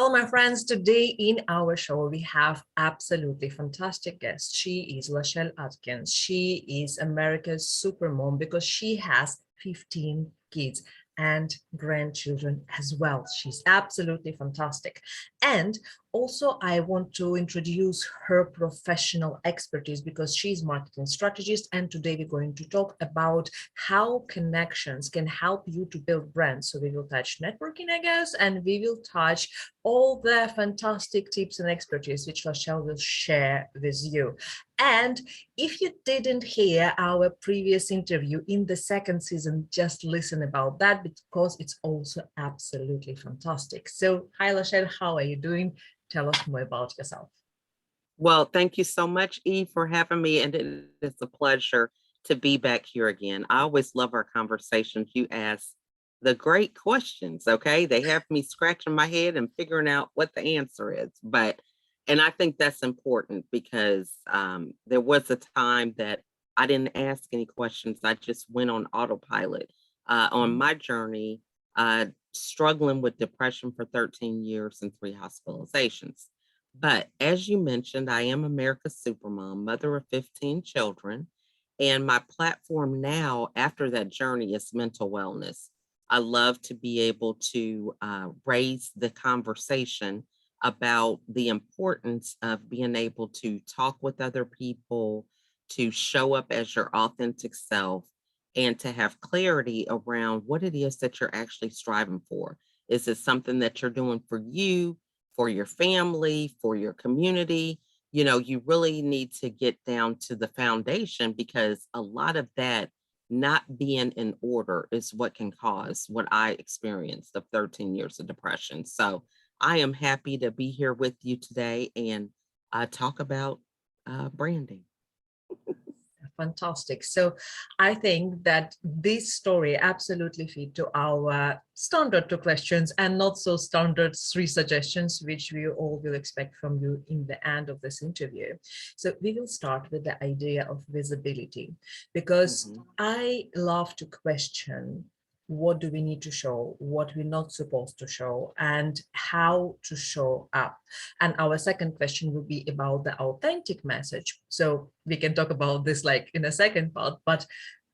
Well, my friends, today in our show, we have absolutely fantastic guest. She is LaChelle Adkins. She is America's supermom because she has 15 kids and grandchildren as well. She's absolutely fantastic. And also, I want to introduce her professional expertise because she's marketing strategist. And today we're going to talk about how connections can help you to build brands. So we will touch networking, I guess, and we will touch all the fantastic tips and expertise which LaChelle will share with you. And if you didn't hear our previous interview in the second season, just listen about that because it's also absolutely fantastic. So hi, LaChelle, how are you doing? Tell us more about yourself. Well, thank you so much, Eve, for having me. And it is a pleasure to be back here again. I always love our conversations. You ask the great questions, okay? They have me scratching my head and figuring out what the answer is. And I think that's important because there was a time that I didn't ask any questions. I just went on autopilot on my journey, struggling with depression for 13 years and 3 hospitalizations. But as you mentioned, I am America's supermom, mother of 15 children. And my platform now, after that journey, is mental wellness. I love to be able to raise the conversation about the importance of being able to talk with other people, to show up as your authentic self, and to have clarity around what it is that you're actually striving for. Is it something that you're doing for you, for your family, for your community? You know, you really need to get down to the foundation because a lot of that not being in order is what can cause what I experienced of 13 years of depression. So I am happy to be here with you today and talk about branding. Fantastic. So I think that this story absolutely fit to our standard 2 questions and not so standard 3 suggestions, which we all will expect from you in the end of this interview. So we will start with the idea of visibility, because I love to question what do we need to show, what we're not supposed to show, and how to show up. And our second question will be about the authentic message. So we can talk about this like in a second part, but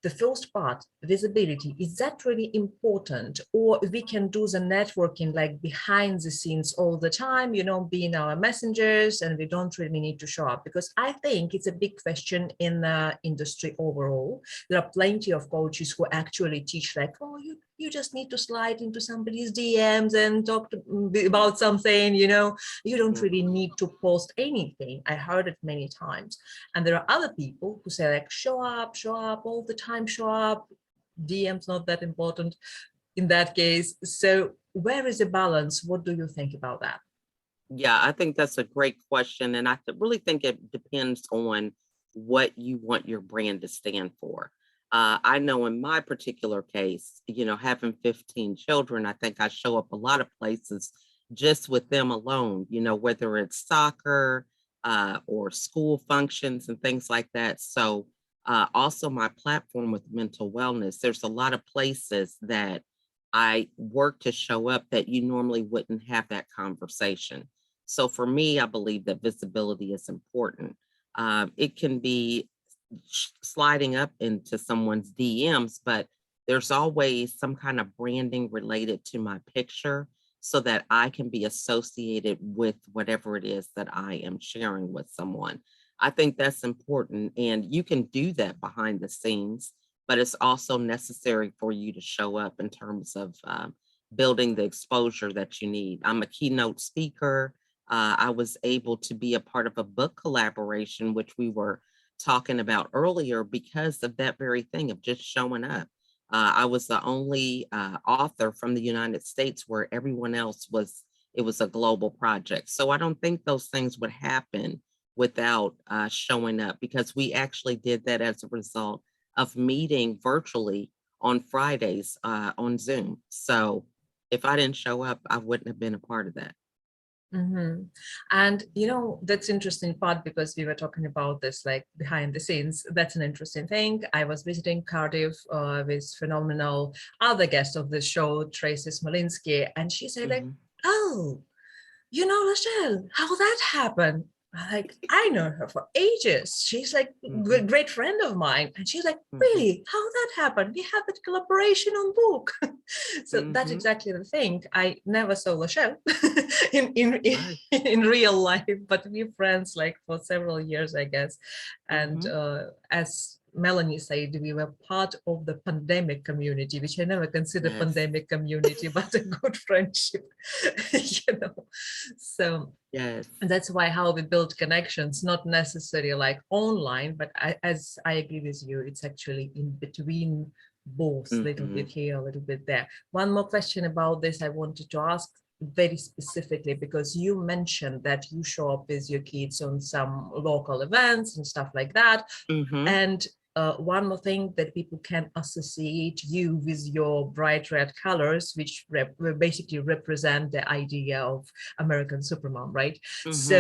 the first part, visibility, is that really important? Or we can do the networking like behind the scenes all the time, you know, being our messengers, and we don't really need to show up? Because I think it's a big question in the industry overall. There are plenty of coaches who actually teach like, oh, you just need to slide into somebody's DMs and talk about something, you know, you don't really need to post anything. I heard it many times. And there are other people who say like, show up all the time, show up, DM's not that important in that case. So where is the balance? What do you think about that? Yeah, I think that's a great question. And really think it depends on what you want your brand to stand for. I know in my particular case, you know, having 15 children, I think I show up a lot of places just with them alone, you know, whether it's soccer or school functions and things like that. So also my platform with mental wellness, there's a lot of places that I work to show up that you normally wouldn't have that conversation. So for me, I believe that visibility is important. It can be sliding up into someone's DMs, but there's always some kind of branding related to my picture so that I can be associated with whatever it is that I am sharing with someone. I think that's important. And you can do that behind the scenes, but it's also necessary for you to show up in terms of building the exposure that you need. I'm a keynote speaker. I was able to be a part of a book collaboration, which we were talking about earlier, because of that very thing of just showing up. I was the only author from the United States where everyone else it was a global project. So I don't think those things would happen without showing up, because we actually did that as a result of meeting virtually on Fridays on Zoom. So if I didn't show up, I wouldn't have been a part of that. And you know, that's interesting part, because we were talking about this like behind the scenes. That's an interesting thing. I was visiting Cardiff with phenomenal other guest of the show, Tracy Smolinski, and she said like, oh, you know, LaChelle, how that happened? I'm like, I know her for ages. She's like a Mhm, great friend of mine. And she's like, mhm, really? How that happened? We had that collaboration on book. So that's mhm. exactly the thing. I never saw LaChelle Right. in real life, but we're friends like for several years, I guess. And Mhm. as Melanie said, we were part of the pandemic community, which I never consider Yes. pandemic community, but a good friendship, you know. So Yes. that's why how we build connections, not necessarily like online, but as I agree with you, it's actually in between both, a little bit Mhm. here, a little bit there. One more question about this I wanted to ask very specifically, because you mentioned that you show up with your kids on some local events and stuff like that. Mhm. And one more thing, that people can associate you with your bright red colors, which basically represent the idea of American Supermom, right? Mhm. So,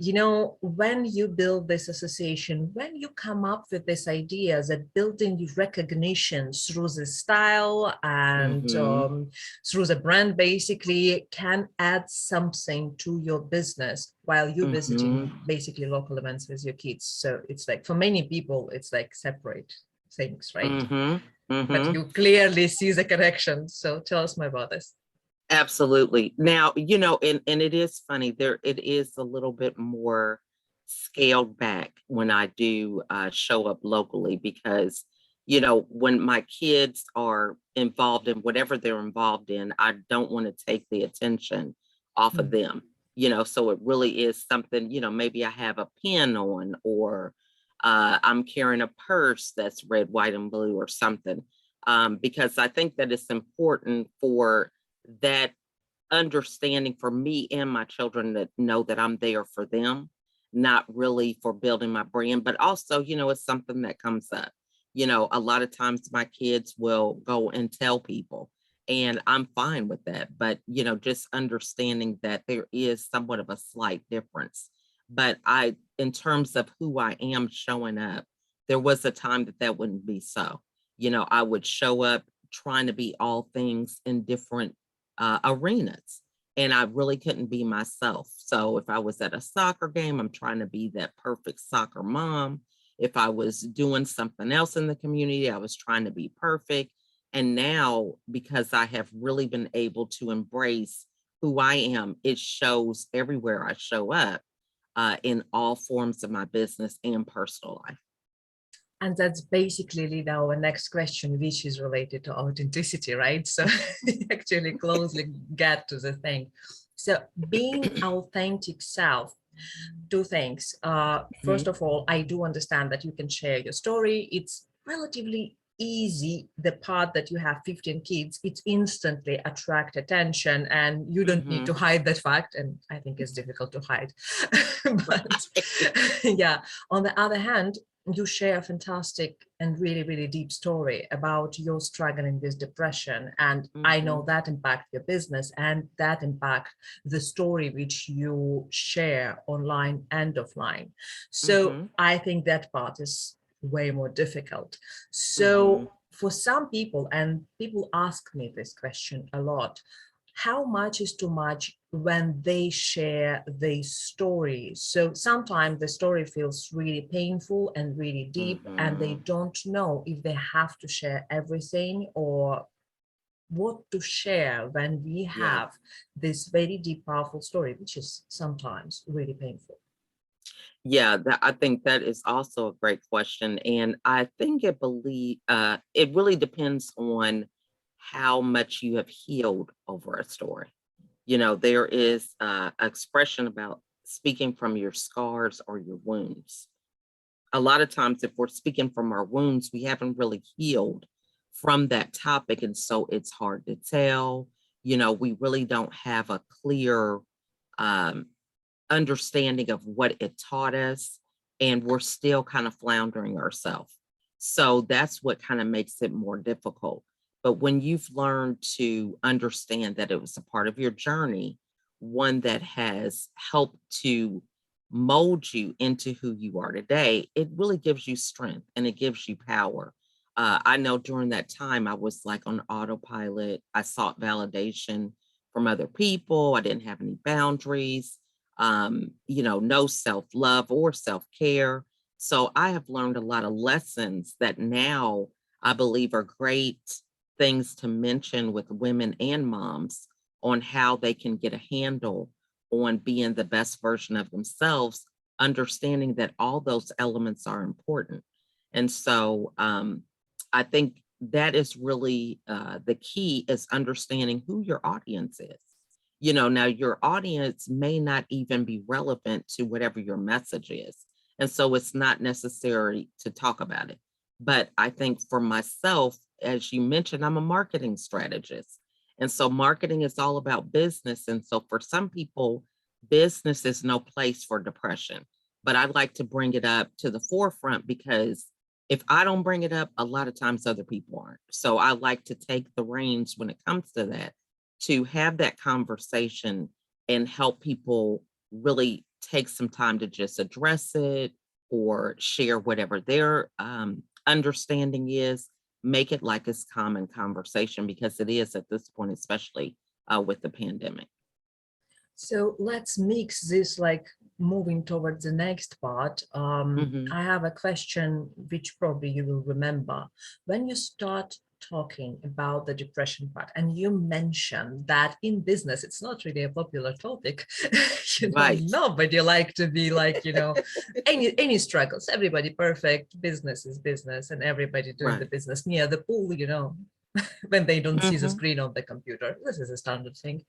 you know, when you build this association, when you come up with this idea that building recognition through the style and Mhm. through the brand basically can add something to your business while you're Mhm. visiting basically local events with your kids. So it's like for many people, it's like separate things, right? Mhm. But Mhm. you clearly see the connection. So tell us more about this. Absolutely. Now, and it is funny, it is a little bit more scaled back when I do show up locally because, when my kids are involved in whatever they're involved in, I don't want to take the attention off of Mm. them. So it really is something, maybe I have a pin on or I'm carrying a purse that's red, white, and blue or something. Because I think that it's important for that understanding for me and my children that know that I'm there for them, not really for building my brand, but also, it's something that comes up. A lot of times my kids will go and tell people, and I'm fine with that. But, just understanding that there is somewhat of a slight difference. But in terms of who I am showing up, there was a time that that wouldn't be so. I would show up trying to be all things in different arenas. And I really couldn't be myself. So if I was at a soccer game, I'm trying to be that perfect soccer mom. If I was doing something else in the community, I was trying to be perfect. And now, because I have really been able to embrace who I am, it shows everywhere I show up in all forms of my business and personal life. And that's basically lead our next question, which is related to authenticity, right? So actually closely get to the thing. So being authentic self, two things. First Mhm. of all, I do understand that you can share your story. It's relatively easy. The part that you have 15 kids, it instantly attract attention and you don't need to Mhm. hide that fact. And I think it's difficult to hide. But Right. yeah, on the other hand, you share a fantastic and really, really deep story about your struggling with depression. And I know Mhm. that impact your business and that impact the story which you share online and offline. So Mhm. I think that part is way more difficult. Mhm. So for some people, and people ask me this question a lot, how much is too much when they share their story? So sometimes the story feels really painful and really deep, and they Mhm. don't know if they have to share everything or what to share when we Yeah. have this very deep, powerful story, which is sometimes really painful. Yeah, I think that is also a great question. And I think it really depends on how much you have healed over a story. There is expression about speaking from your scars or your wounds. A lot of times, if we're speaking from our wounds, we haven't really healed from that topic. And so it's hard to tell. We really don't have a clear um, understanding of what it taught us, and we're still kind of floundering ourselves. So that's what kind of makes it more difficult. But when you've learned to understand that it was a part of your journey, one that has helped to mold you into who you are today, it really gives you strength and it gives you power. I know during that time I was like on autopilot. I sought validation from other people. I didn't have any boundaries, no self-love or self-care. So I have learned a lot of lessons that now I believe are great things to mention with women and moms on how they can get a handle on being the best version of themselves, understanding that all those elements are important. And so I think that is really the key, is understanding who your audience is. Now your audience may not even be relevant to whatever your message is. And so it's not necessary to talk about it. But I think for myself, as you mentioned, I'm a marketing strategist. And so marketing is all about business. And so for some people, business is no place for depression. But I'd like to bring it up to the forefront, because if I don't bring it up, a lot of times other people aren't. So I like to take the reins when it comes to that, to have that conversation and help people really take some time to just address it or share whatever their understanding is, make it like it's common conversation, because it is at this point, especially with the pandemic. So let's mix this, like moving towards the next part. I have a question which probably you will remember. When you start talking about the depression part, and you mentioned that in business, it's not really a popular topic. Right. Nobody like to be like, any struggles. Everybody perfect. Business is business, and everybody doing the business near the pool, when they don't see the screen on the computer. This is a standard thing.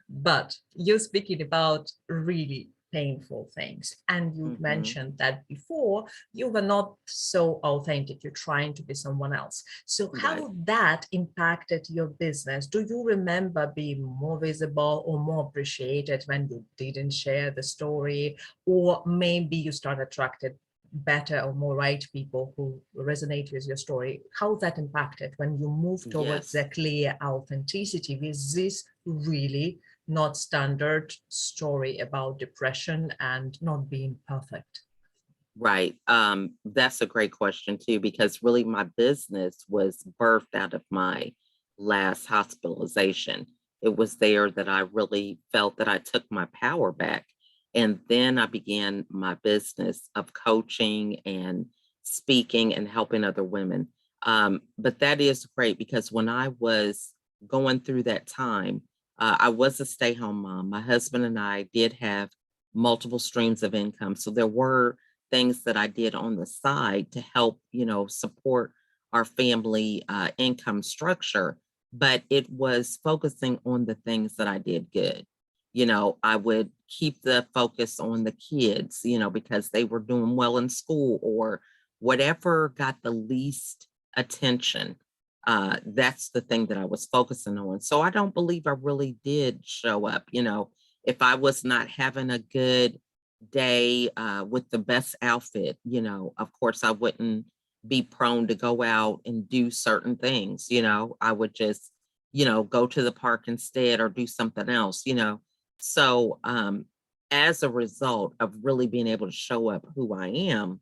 But you're speaking about really painful things. And you mentioned that before you were not so authentic, you're trying to be someone else. So how that impacted your business? Do you remember being more visible or more appreciated when you didn't share the story? Or maybe you start attracted better or more right people who resonate with your story? How that impacted when you move towards the clear authenticity with this really not standard story about depression and not being perfect? Right. That's a great question too, because really my business was birthed out of my last hospitalization. It was there that I really felt that I took my power back. And then I began my business of coaching and speaking and helping other women. But that is great, because when I was going through that time, I was a stay-home mom. My husband and I did have multiple streams of income. So there were things that I did on the side to help, support our family income structure. But it was focusing on the things that I did good. I would keep the focus on the kids, because they were doing well in school, or whatever got the least attention. That's the thing that I was focusing on. So I don't believe I really did show up. If I was not having a good day with the best outfit, of course I wouldn't be prone to go out and do certain things. I would just, go to the park instead or do something else, So as a result of really being able to show up who I am,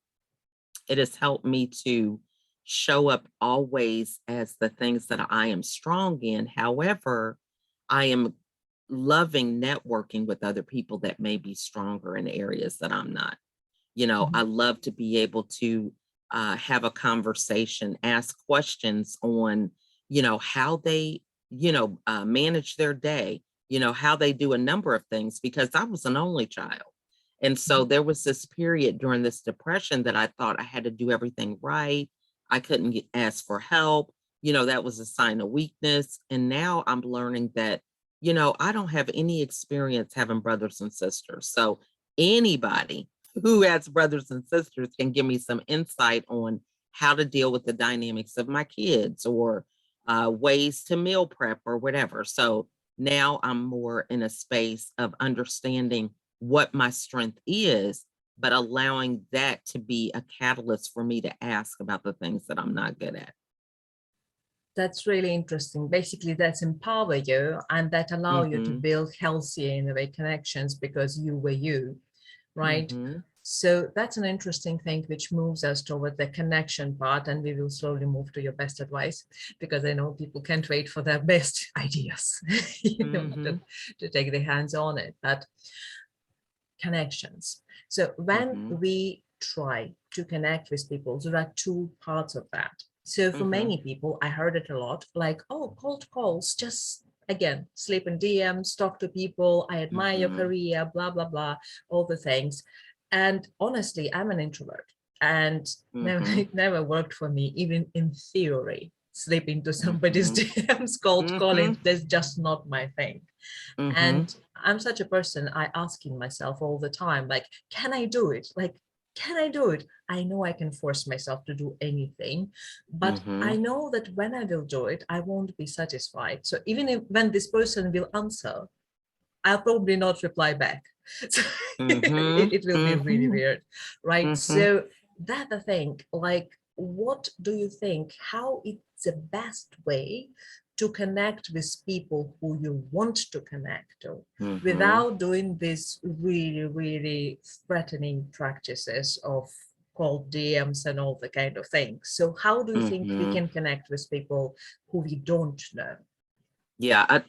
it has helped me to show up always as the things that I am strong in. However, I am loving networking with other people that may be stronger in areas that I'm not. I love to be able to have a conversation, ask questions on, how they, manage their day, how they do a number of things, because I was an only child. And so there was this period during this depression that I thought I had to do everything right. I couldn't ask for help. That was a sign of weakness. And now I'm learning that, I don't have any experience having brothers and sisters. So anybody who has brothers and sisters can give me some insight on how to deal with the dynamics of my kids, or ways to meal prep or whatever. So now I'm more in a space of understanding what my strength is, but allowing that to be a catalyst for me to ask about the things that I'm not good at. That's really interesting. Basically, that's empower you, and that allow you to build healthy, in a way, connections, because you were you, right? So that's an interesting thing, which moves us toward the connection part, and we will slowly move to your best advice, because I know people can't wait for their best ideas, to take their hands on it. But connections. So when we try to connect with people, there are two parts of that. So for many people, I heard it a lot, like, oh, cold calls, just again, sleep in DMs, talk to people, I admire your career, blah, blah, blah, all the things. And honestly, I'm an introvert, and it never worked for me, even in theory. Slip into somebody's DMs, cold calling, that's just not my thing. And I'm such a person, I asking myself all the time, like, can I do it? Like, can I do it? I know I can force myself to do anything, but I know that when I will do it, I won't be satisfied. So even if, when this person will answer, I'll probably not reply back. So it will be really weird, right? So that's the thing, like, what do you think, how it's the best way to connect with people who you want to connect to without doing this really, really threatening practices of cold DMs and all the kind of things? So how do you think we can connect with people who we don't know? Yeah,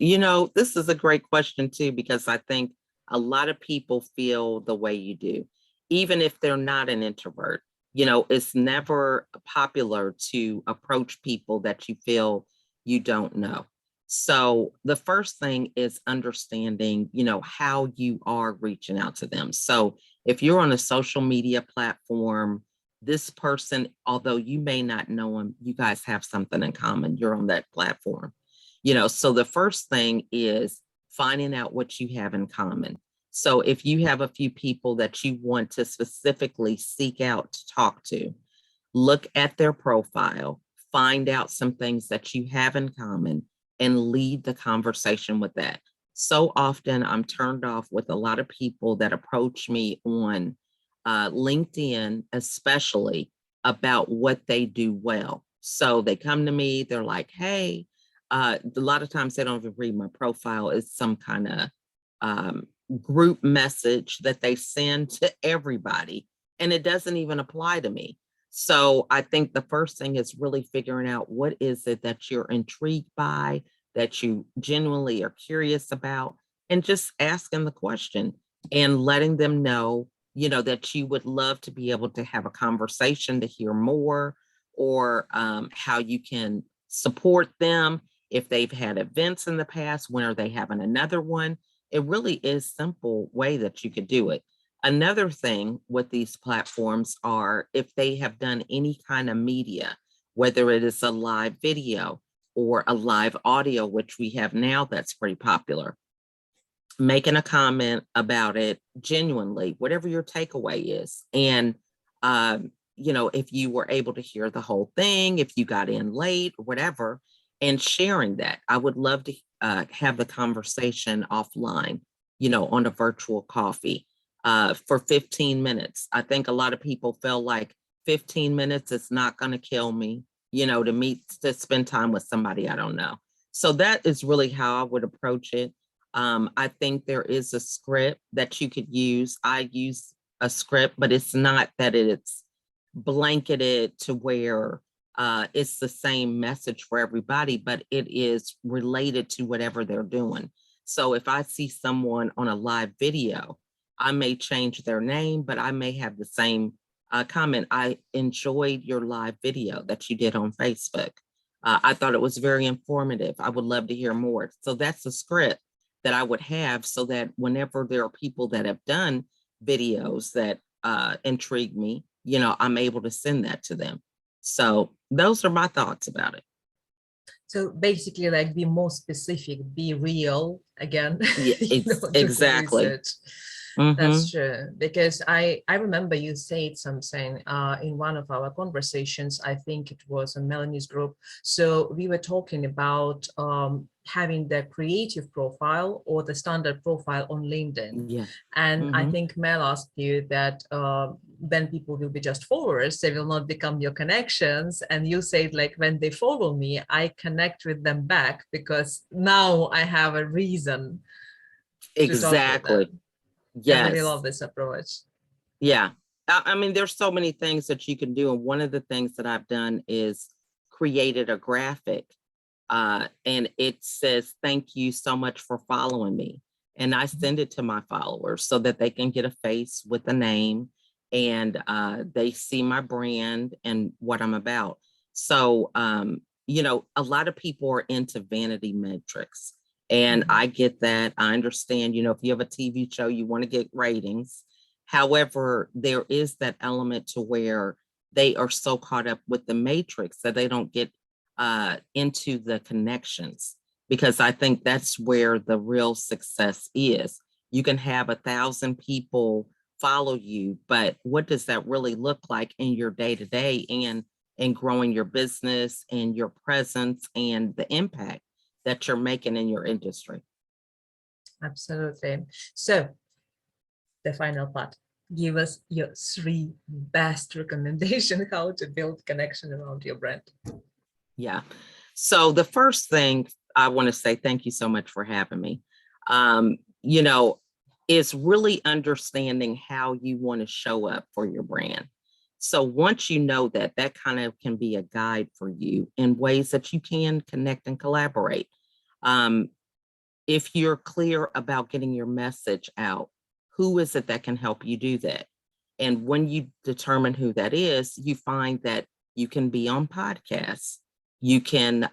this is a great question too, because I think a lot of people feel the way you do, even if they're not an introvert. It's never popular to approach people that you feel you don't know. So the first thing is understanding, how you are reaching out to them. So if you're on a social media platform, this person, although you may not know him, you guys have something in common. You're on that platform. So the first thing is finding out what you have in common. So if you have a few people that you want to specifically seek out to talk to, look at their profile, find out some things that you have in common, and lead the conversation with that. So often I'm turned off with a lot of people that approach me on LinkedIn, especially about what they do well. So they come to me, they're like, hey, a lot of times they don't even read my profile. It's some kind of group message that they send to everybody, and it doesn't even apply to me. So I think the first thing is really figuring out what is it that you're intrigued by, that you genuinely are curious about, and just asking the question and letting them know, that you would love to be able to have a conversation to hear more, or how you can support them. If they've had events in the past, when are they having another one? It really is simple way that you could do it. Another thing with these platforms are if they have done any kind of media, whether it is a live video or a live audio, which we have now that's pretty popular, making a comment about it genuinely, whatever your takeaway is. And, if you were able to hear the whole thing, if you got in late or whatever, and sharing that. I would love to have the conversation offline, on a virtual coffee for 15 minutes. I think a lot of people feel like 15 minutes is not going to kill me, to spend time with somebody I don't know. So that is really how I would approach it. I think there is a script that you could use. I use a script, but it's not that it's blanketed to where it's the same message for everybody, but it is related to whatever they're doing. So if I see someone on a live video, I may change their name, but I may have the same comment. I enjoyed your live video that you did on Facebook. I thought it was very informative. I would love to hear more. So that's a script that I would have, so that whenever there are people that have done videos that intrigue me, I'm able to send that to them. So those are my thoughts about it. So basically, like, be more specific, be real again. Yeah, exactly. That's true, because I remember you said something in one of our conversations. I think it was on Melanie's group. So we were talking about having the creative profile or the standard profile on LinkedIn. Yeah. And I think Mel asked you that then people will be just followers, they will not become your connections. And you said, like, when they follow me, I connect with them back because now I have a reason. Exactly. Yes. I really Yes. love this approach. Yeah. I mean, there's so many things that you can do. And one of the things that I've done is created a graphic and it says, thank you so much for following me. And I send it to my followers so that they can get a face with a name and they see my brand and what I'm about. So, you know, a lot of people are into vanity metrics. And I get that. I understand, you know, if you have a TV show, you want to get ratings. However, there is that element to where they are so caught up with the matrix that they don't get into the connections, because I think that's where the real success is. You can have 1,000 people follow you, but what does that really look like in your day-to-day and in growing your business and your presence and the impact that you're making in your industry? Absolutely. So the final part, give us your 3 best recommendations how to build connection around your brand. Yeah. So the first thing I want to say, thank you so much for having me. You know, is really understanding how you want to show up for your brand. So once you know that, that kind of can be a guide for you in ways that you can connect and collaborate. If you're clear about getting your message out, who is it that can help you do that? And when you determine who that is, you find that you can be on podcasts. You can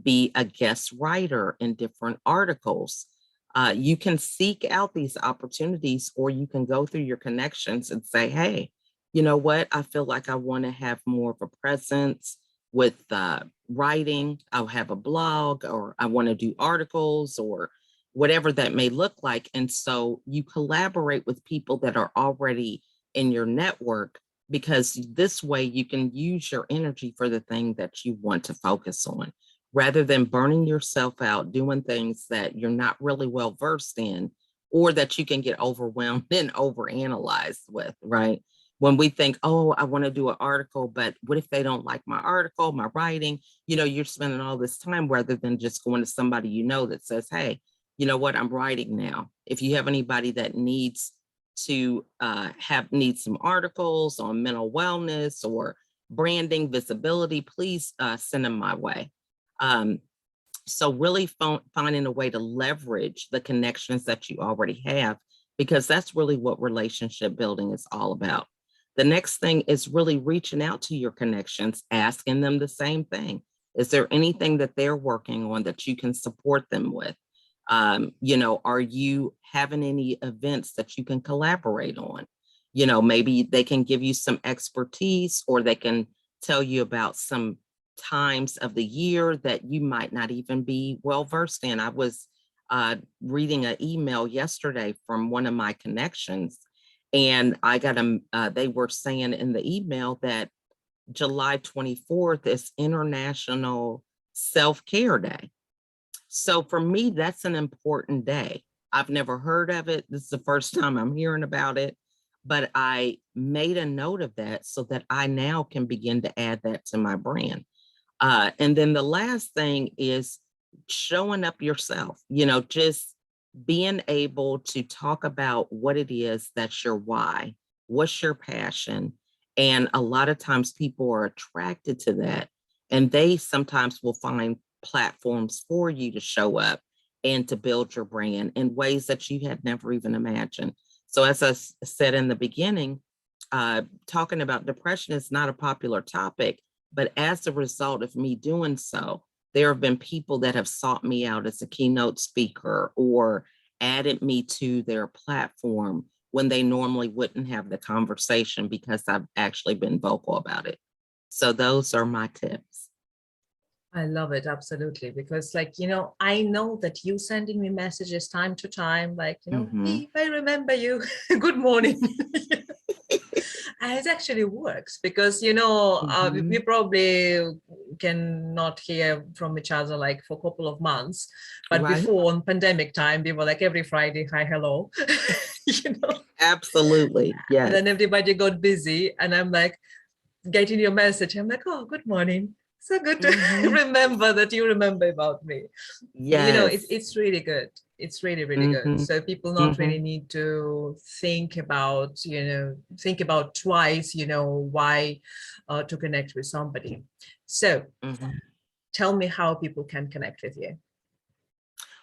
be a guest writer in different articles. You can seek out these opportunities, or you can go through your connections and say, hey, you know what? I feel like I want to have more of a presence with writing. I'll have a blog, or I want to do articles, or whatever that may look like. And so you collaborate with people that are already in your network, because this way you can use your energy for the thing that you want to focus on, rather than burning yourself out doing things that you're not really well versed in, or that you can get overwhelmed and overanalyzed with, right? When we think, oh, I want to do an article, but what if they don't like my article, my writing? You know, you're spending all this time rather than just going to somebody you know that says, hey, you know what, I'm writing now. If you have anybody that needs to need some articles on mental wellness or branding, visibility, please send them my way. So really finding a way to leverage the connections that you already have, because that's really what relationship building is all about. The next thing is really reaching out to your connections, asking them the same thing. Is there anything that they're working on that you can support them with? You know, are you having any events that you can collaborate on? You know, maybe they can give you some expertise, or they can tell you about some times of the year that you might not even be well versed in. I was reading an email yesterday from one of my connections, and I got they were saying in the email that July 24th is International Self-Care Day. So for me, that's an important day. I've never heard of it. This is the first time I'm hearing about it, but I made a note of that so that I now can begin to add that to my brand. And then the last thing is showing up yourself, you know, just being able to talk about what it is that's your why, what's your passion. And a lot of times people are attracted to that, and they sometimes will find platforms for you to show up and to build your brand in ways that you had never even imagined. So as I said in the beginning, talking about depression is not a popular topic, but as a result of me doing so, there have been people that have sought me out as a keynote speaker or added me to their platform when they normally wouldn't have the conversation, because I've actually been vocal about it. So those are my tips. I love it. Absolutely. Because like, you know, I know that you sending me messages time to time, like, you know, hey, I remember you. Good morning. And it actually works because, you know, we probably cannot hear from each other like for a couple of months. But before, on pandemic time, we were like every Friday, hi, hello. You know? Absolutely. Yes. And then everybody got busy. And I'm like, getting your message. I'm like, oh, good morning. So good to remember that you remember about me. Yes. You know, it's really good. It's really, really good. So people not really Mhm. need to think about, think about twice, why to connect with somebody. So Mhm. tell me how people can connect with you.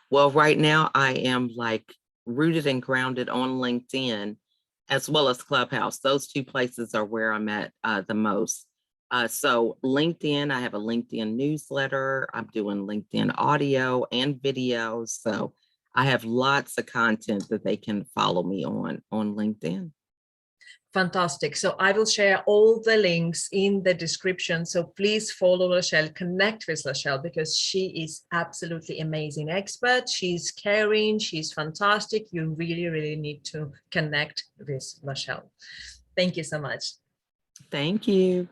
Well, right now I am like rooted and grounded on LinkedIn as well as Clubhouse. Those two places are where I'm at the most. So LinkedIn, I have a LinkedIn newsletter. I'm doing LinkedIn audio and video. So I have lots of content that they can follow me on LinkedIn. Fantastic. So I will share all the links in the description. So please follow LaChelle, connect with LaChelle, because she is absolutely amazing expert. She's caring, she's fantastic. You really, really need to connect with LaChelle. Thank you so much. Thank you.